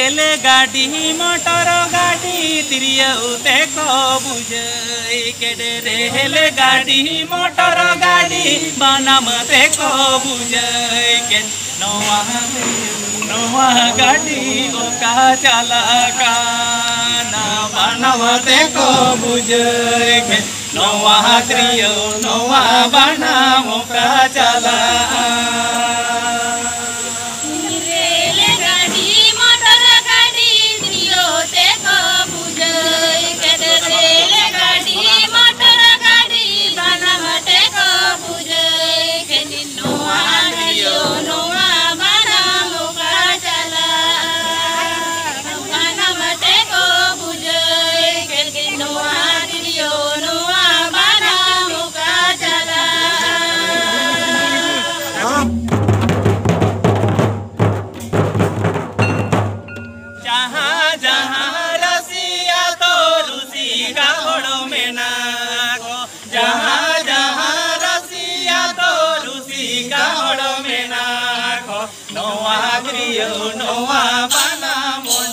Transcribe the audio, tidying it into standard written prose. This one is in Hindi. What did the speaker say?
रेल गाड़ी मोटर गाड़ी तिरियौते को बुझै केडे रेल गाड़ी मोटर गाड़ी बनामते को बुझै के नवा गाड़ी ओका चालका ना बनामते को बुझै के नवा त्रियो नवा बनाम ओका चालका नवा बना